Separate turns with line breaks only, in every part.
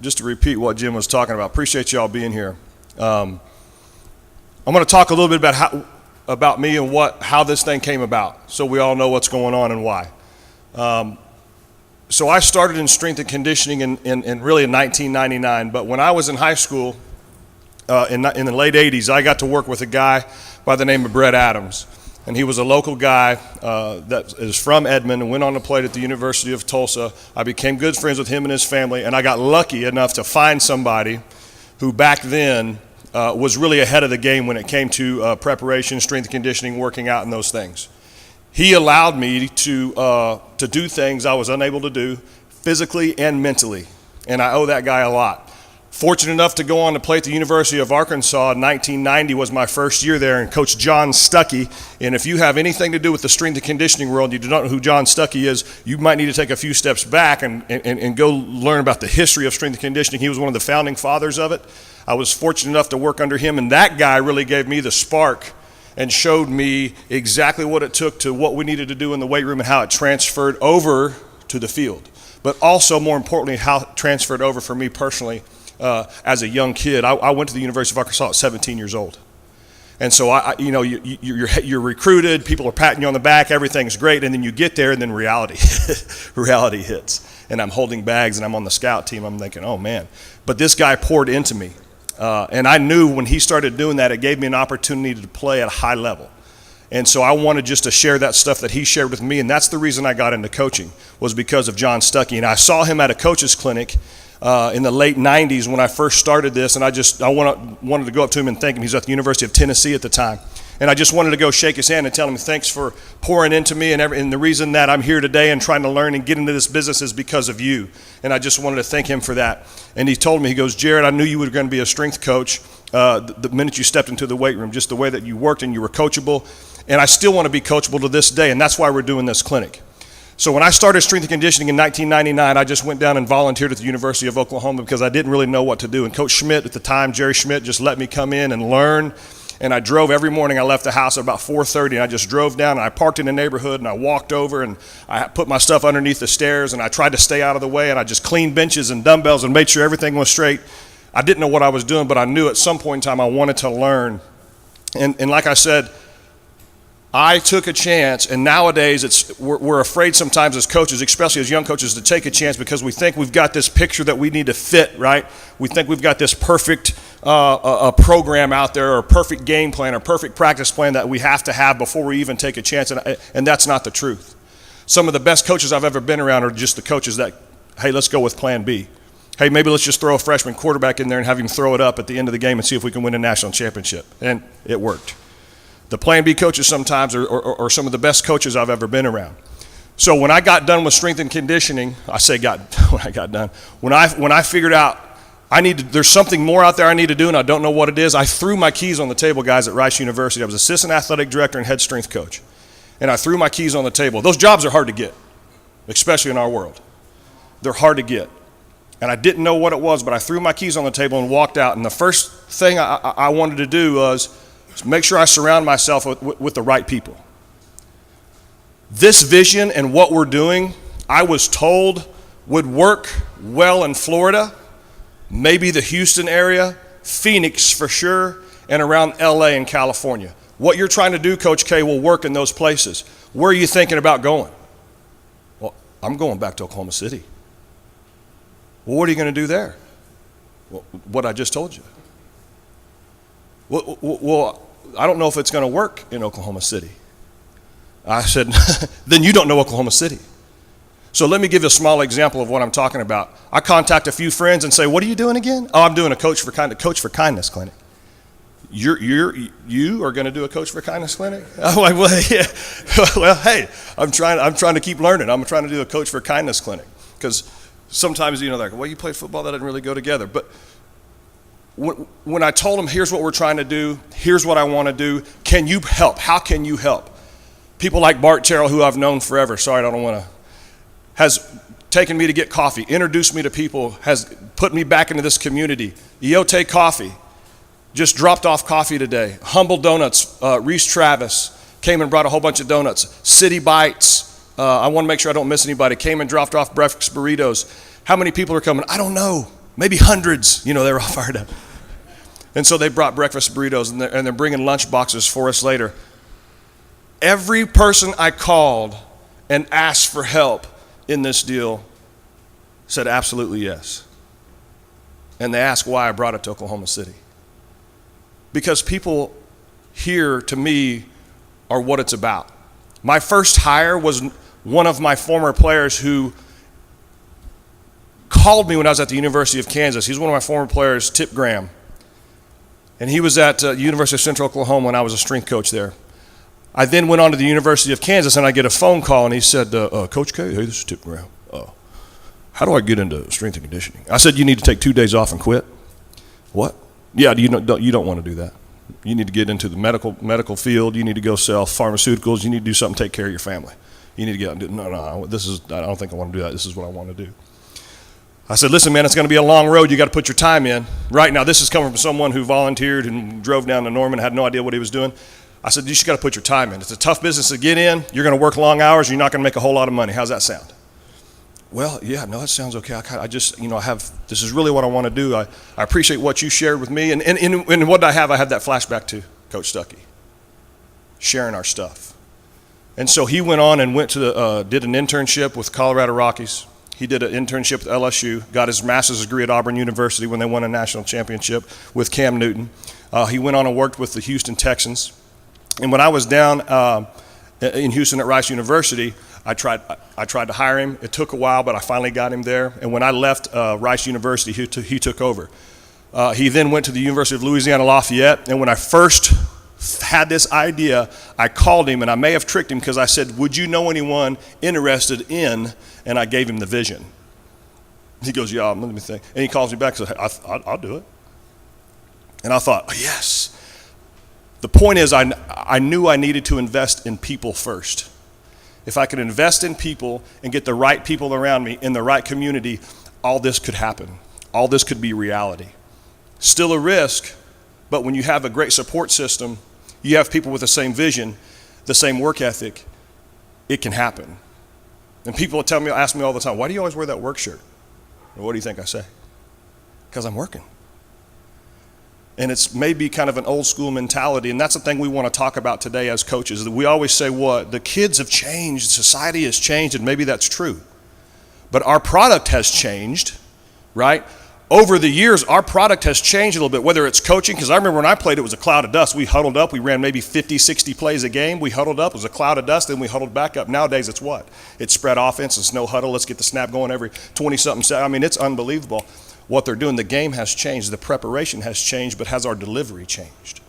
just to repeat what Jim was talking about, appreciate y'all being here. I'm going to talk a little bit about me and how this thing came about, so we all know what's going on and why. So I started in strength and conditioning in really in 1999, but when I was in high school, in the late 80s, I got to work with a guy by the name of Brett Adams. And he was a local guy that is from Edmond and went on to play at the University of Tulsa. I became good friends with him and his family, and I got lucky enough to find somebody who back then was really ahead of the game when it came to preparation, strength and conditioning, working out, and those things. He allowed me to do things I was unable to do physically and mentally, and I owe that guy a lot. Fortunate enough to go on to play at the University of Arkansas in 1990 was my first year there, and Coach John Stuckey, and if you have anything to do with the strength and conditioning world and you do not know who John Stuckey is, you might need to take a few steps back and go learn about the history of strength and conditioning. He was one of the founding fathers of it. I was fortunate enough to work under him, and that guy really gave me the spark and showed me exactly what it took to what we needed to do in the weight room and how it transferred over to the field. But also, more importantly, how it transferred over for me personally. As a young kid, I went to the University of Arkansas at 17 years old. And so, you're recruited, people are patting you on the back, everything's great, and then you get there and then reality hits. And I'm holding bags and I'm on the scout team, I'm thinking, oh man. But this guy poured into me. And I knew when he started doing that, it gave me an opportunity to play at a high level. And so I wanted just to share that stuff that he shared with me, and that's the reason I got into coaching, was because of John Stuckey. And I saw him at a coach's clinic in the late 90s when I first started this, and I wanted to go up to him and thank him. He's at the University of Tennessee at the time. And I just wanted to go shake his hand and tell him thanks for pouring into me, and the reason that I'm here today and trying to learn and get into this business is because of you. And I just wanted to thank him for that. And he told me, he goes, Jared, I knew you were going to be a strength coach the minute you stepped into the weight room, just the way that you worked and you were coachable. And I still want to be coachable to this day, and that's why we're doing this clinic. So when I started strength and conditioning in 1999, I just went down and volunteered at the University of Oklahoma because I didn't really know what to do. And Coach Schmidt at the time, Jerry Schmidt, just let me come in and learn. And I drove every morning. I left the house at about 4:30, and I just drove down, and I parked in the neighborhood, and I walked over, and I put my stuff underneath the stairs, and I tried to stay out of the way, and I just cleaned benches and dumbbells and made sure everything was straight. I didn't know what I was doing, but I knew at some point in time I wanted to learn. And like I said, I took a chance, and nowadays we're afraid sometimes as coaches, especially as young coaches, to take a chance because we think we've got this picture that we need to fit, right? We think we've got this perfect a program out there, or a perfect game plan, or perfect practice plan that we have to have before we even take a chance, and that's not the truth. Some of the best coaches I've ever been around are just the coaches that, hey, let's go with plan B. Hey, maybe let's just throw a freshman quarterback in there and have him throw it up at the end of the game and see if we can win a national championship, and it worked. The plan B coaches sometimes are some of the best coaches I've ever been around. So when I got done with strength and conditioning, when I got done, when I figured out there's something more out there I need to do and I don't know what it is, I threw my keys on the table, guys, at Rice University. I was assistant athletic director and head strength coach. And I threw my keys on the table. Those jobs are hard to get, especially in our world. They're hard to get. And I didn't know what it was, but I threw my keys on the table and walked out. And the first thing I wanted to do was make sure I surround myself with the right people. This vision and what we're doing, I was told would work well in Florida, maybe the Houston area, Phoenix for sure, and around LA and California. What you're trying to do, Coach K, will work in those places. Where are you thinking about going? Well, I'm going back to Oklahoma City. Well, what are you going to do there? Well, what I just told you. Well, I don't know if it's going to work in Oklahoma City. I said, then you don't know Oklahoma City. So let me give you a small example of what I'm talking about. I contact a few friends and say, what are you doing again? Oh, I'm doing a Coach for Kindness clinic. You are going to do a Coach for Kindness clinic? I'm like, well, yeah. Well, hey, I'm trying to keep learning. I'm trying to do a Coach for Kindness clinic because sometimes, like, well, you play football, that doesn't really go together. But when I told them, here's what we're trying to do, here's what I want to do, can you help? How can you help? People like Bart Terrell, who I've known forever, has taken me to get coffee, introduced me to people, has put me back into this community. Eote Coffee just dropped off coffee today. Humble Donuts, Reese Travis came and brought a whole bunch of donuts. City Bites, I want to make sure I don't miss anybody, came and dropped off breakfast burritos. How many people are coming? I don't know. maybe hundreds. They were all fired up. And so they brought breakfast burritos, and they're bringing lunch boxes for us later. Every person I called and asked for help in this deal said absolutely yes. And they asked why I brought it to Oklahoma City. Because people here, to me, are what it's about. My first hire was one of my former players who called me when I was at the University of Kansas. He's one of my former players, Tip Graham. And he was at University of Central Oklahoma when I was a strength coach there. I then went on to the University of Kansas, and I get a phone call, and he said, Coach K, hey, this is Tip Graham. How do I get into strength and conditioning? I said, you need to take 2 days off and quit. What? Yeah, you don't want to do that. You need to get into the medical field. You need to go sell pharmaceuticals. You need to do something to take care of your family. You need to get out and do, no, I don't think I want to do that. This is what I want to do. I said, listen, man, it's going to be a long road. You got to put your time in. Right now, this is coming from someone who volunteered and drove down to Norman, had no idea what he was doing. I said, you just got to put your time in. It's a tough business to get in. You're going to work long hours. You're not going to make a whole lot of money. How's that sound? Well, yeah, no, that sounds okay. I just, this is really what I want to do. I appreciate what you shared with me. And what I have that flashback to Coach Stuckey, sharing our stuff. And so he went on and did an internship with Colorado Rockies. He did an internship with LSU, got his master's degree at Auburn University when they won a national championship with Cam Newton. He went on and worked with the Houston Texans. And when I was down in Houston at Rice University, I tried to hire him. It took a while, but I finally got him there. And when I left Rice University, he took over. He then went to the University of Louisiana Lafayette. And when I first had this idea, I called him, and I may have tricked him because I said, would you know anyone interested in, and I gave him the vision. He goes, yeah, let me think. And he calls me back and says, I'll do it. And I thought, oh, yes. The point is, I knew I needed to invest in people first. If I could invest in people and get the right people around me in the right community, all this could happen. All this could be reality. Still a risk, but when you have a great support system, you have people with the same vision, the same work ethic, it can happen. And people ask me all the time, why do you always wear that work shirt? And what do you think I say? Because I'm working. And it's maybe kind of an old school mentality, and that's the thing we want to talk about today as coaches. That we always say, what? The kids have changed, society has changed, and maybe that's true. But our product has changed, right? Over the years, our product has changed a little bit, whether it's coaching, because I remember when I played, it was a cloud of dust. We huddled up. We ran maybe 50, 60 plays a game. We huddled up. It was a cloud of dust, then we huddled back up. Nowadays, it's what? It's spread offense. It's no huddle. Let's get the snap going every 20-something seconds. I mean, it's unbelievable what they're doing. The game has changed. The preparation has changed, but has our delivery changed?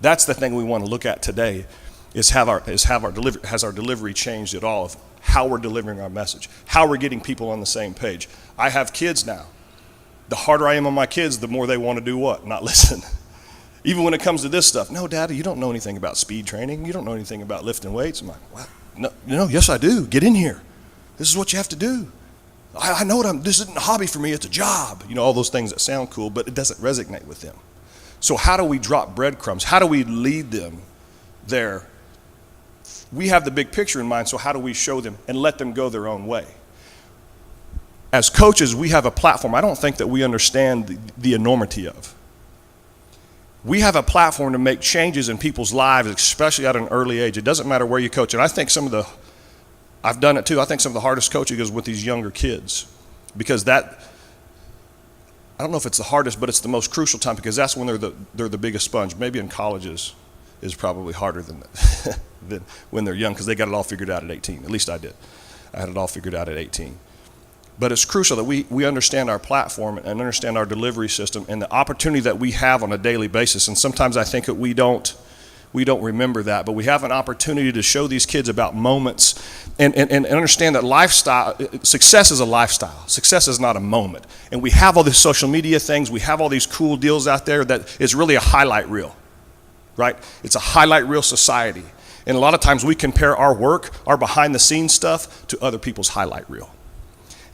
That's the thing we want to look at today, has our delivery changed at all of how we're delivering our message, how we're getting people on the same page. I have kids now. The harder I am on my kids, the more they want to do what? Not listen. Even when it comes to this stuff. No, Daddy, you don't know anything about speed training. You don't know anything about lifting weights. I'm like, what? No, yes, I do. Get in here. This is what you have to do. I know this isn't a hobby for me, it's a job. All those things that sound cool, but it doesn't resonate with them. So how do we drop breadcrumbs? How do we lead them there? We have the big picture in mind, so how do we show them and let them go their own way? As coaches, we have a platform I don't think that we understand the enormity of. We have a platform to make changes in people's lives, especially at an early age. It doesn't matter where you coach. And I think I've done it too, I think some of the hardest coaching is with these younger kids. Because I don't know if it's the hardest, but it's the most crucial time, because that's when they're the biggest sponge. Maybe in colleges is probably harder than when they're young, because they got it all figured out at 18. At least I did. I had it all figured out at 18. But it's crucial that we understand our platform and understand our delivery system and the opportunity that we have on a daily basis. And sometimes I think that we don't remember that, but we have an opportunity to show these kids about moments and understand that success is a lifestyle. Success is not a moment. And we have all these social media things, we have all these cool deals out there that is really a highlight reel, right? It's a highlight reel society. And a lot of times we compare our work, our behind the scenes stuff, to other people's highlight reel.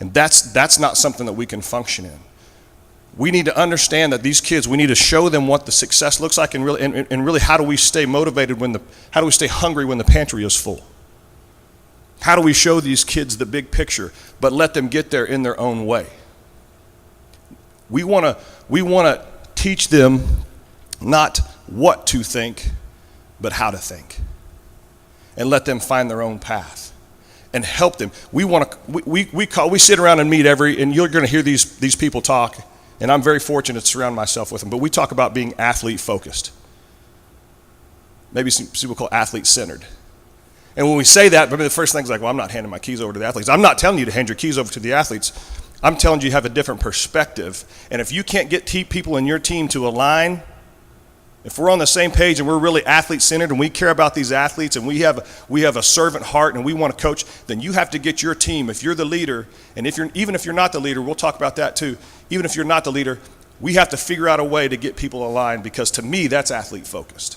And that's not something that we can function in. We need to understand that these kids, we need to show them what the success looks like, and really how do we stay motivated how do we stay hungry when the pantry is full? How do we show these kids the big picture, but let them get there in their own way? We want to teach them not what to think, but how to think, and let them find their own path and help them. We sit around and meet and you're going to hear these people talk, and I'm very fortunate to surround myself with them, but we talk about being athlete focused. Maybe some people call athlete centered. And when we say that, maybe the first thing's like, well, I'm not handing my keys over to the athletes. I'm not telling you to hand your keys over to the athletes. I'm telling you have a different perspective. And if you can't get people in your team to align, if we're on the same page and we're really athlete-centered and we care about these athletes and we have a servant heart and we want to coach, then you have to get your team. If you're the leader, and even if you're not the leader, we'll talk about that too. Even if you're not the leader, we have to figure out a way to get people aligned, because to me, that's athlete-focused.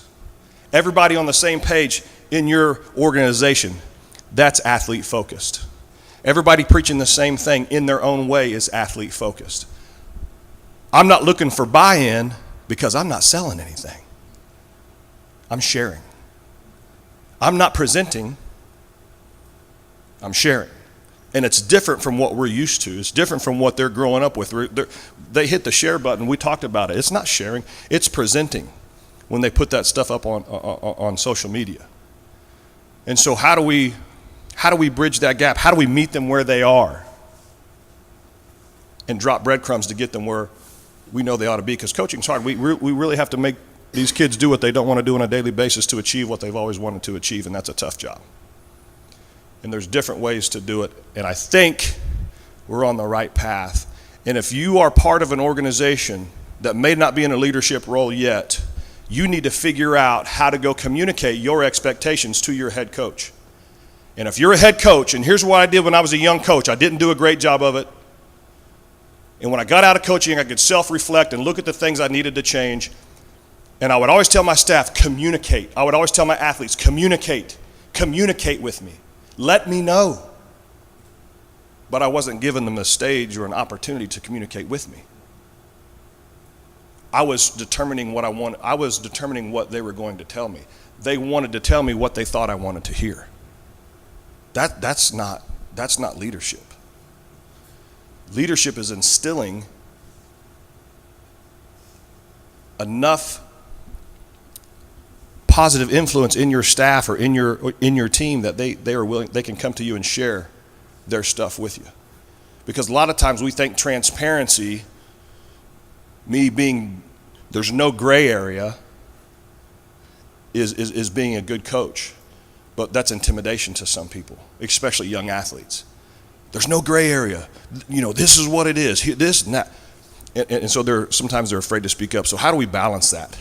Everybody on the same page in your organization, that's athlete-focused. Everybody preaching the same thing in their own way is athlete-focused. I'm not looking for buy-in because I'm not selling anything. I'm sharing. I'm not presenting, I'm sharing. And it's different from what we're used to. It's different from what they're growing up with. They hit the share button. We talked about it. It's not sharing, it's presenting when they put that stuff up on social media. And so how do we bridge that gap? How do we meet them where they are and drop breadcrumbs to get them where we know they ought to be? Because coaching's hard. We really have to make these kids do what they don't want to do on a daily basis to achieve what they've always wanted to achieve, and that's a tough job. And there's different ways to do it, and I think we're on the right path. And if you are part of an organization that may not be in a leadership role yet, you need to figure out how to go communicate your expectations to your head coach. And if you're a head coach, and here's what I did when I was a young coach, I didn't do a great job of it. And when I got out of coaching, I could self-reflect and look at the things I needed to change. And I would always tell my staff, communicate. I would always tell my athletes, communicate with me. Let me know. But I wasn't giving them a stage or an opportunity to communicate with me. I was determining what I wanted. I was determining what they were going to tell me. They wanted to tell me what they thought I wanted to hear. That's not leadership. Leadership is instilling enough positive influence in your staff or in your team that they are willing, they can come to you and share their stuff with you. Because a lot of times we think transparency, there's no gray area, is being a good coach. But that's intimidation to some people, especially young athletes. There's no gray area. This is what it is. This and that. And so sometimes they're afraid to speak up. So how do we balance that?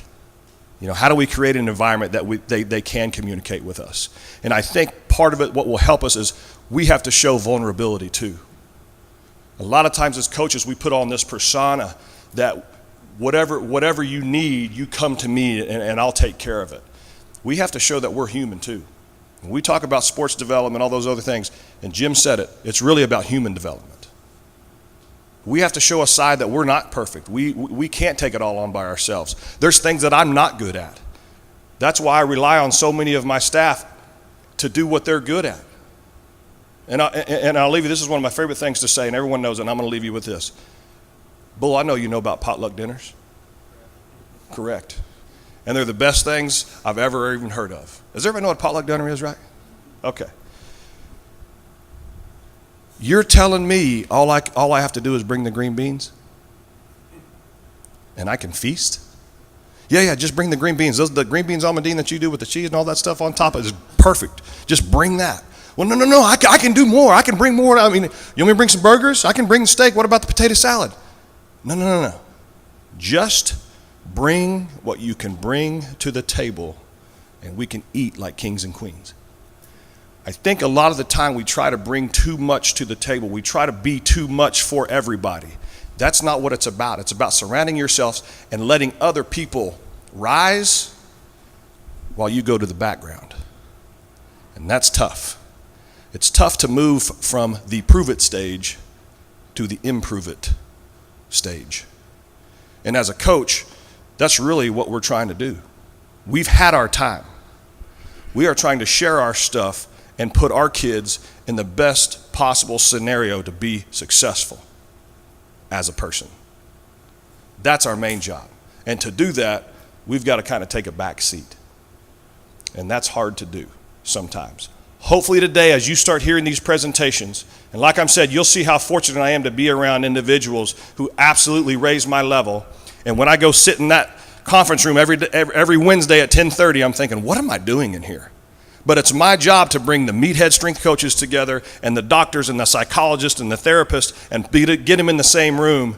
How do we create an environment that they can communicate with us? And I think part of it, what will help us, is we have to show vulnerability too. A lot of times as coaches, we put on this persona that whatever you need, you come to me and I'll take care of it. We have to show that we're human too. When we talk about sports development, all those other things, and Jim said it, it's really about human development. We have to show a side that we're not perfect. We can't take it all on by ourselves. There's things that I'm not good at. That's why I rely on so many of my staff to do what they're good at. And I'll leave you, this is one of my favorite things to say, and everyone knows it, and I'm going to leave you with this. Bull, I know you know about potluck dinners. Correct. And they're the best things I've ever even heard of. Does everybody know what a potluck dinner is, right? Okay. You're telling me all I have to do is bring the green beans? And I can feast? Yeah, just bring the green beans. The green beans almondine that you do with the cheese and all that stuff on top is perfect. Just bring that. Well, no, I can do more. I can bring more. I mean, you want me to bring some burgers? I can bring steak. What about the potato salad? No. Just bring what you can bring to the table, and we can eat like kings and queens. I think a lot of the time we try to bring too much to the table. We try to be too much for everybody. That's not what it's about. It's about surrounding yourselves and letting other people rise while you go to the background. And that's tough. It's tough to move from the prove it stage to the improve it stage. And as a coach, that's really what we're trying to do. We've had our time. We are trying to share our stuff and put our kids in the best possible scenario to be successful as a person. That's our main job. And to do that, we've got to kind of take a back seat. And that's hard to do sometimes. Hopefully today, as you start hearing these presentations, and like I said, you'll see how fortunate I am to be around individuals who absolutely raise my level. And when I go sit in that conference room every Wednesday at 10:30, I'm thinking, what am I doing in here? But it's my job to bring the meathead strength coaches together and the doctors and the psychologists and the therapists and get them in the same room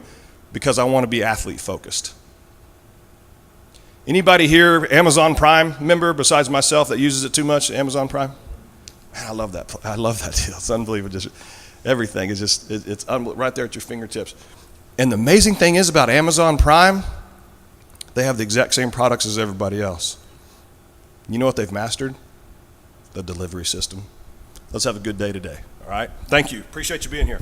because I want to be athlete focused. Anybody here Amazon Prime member besides myself that uses it too much, Amazon Prime? Man, I love that deal. It's unbelievable. Just everything is just, it's right there at your fingertips. And the amazing thing is about Amazon Prime, they have the exact same products as everybody else. You know what they've mastered? The delivery system. Let's have a good day today, all right? Thank you. Appreciate you being here.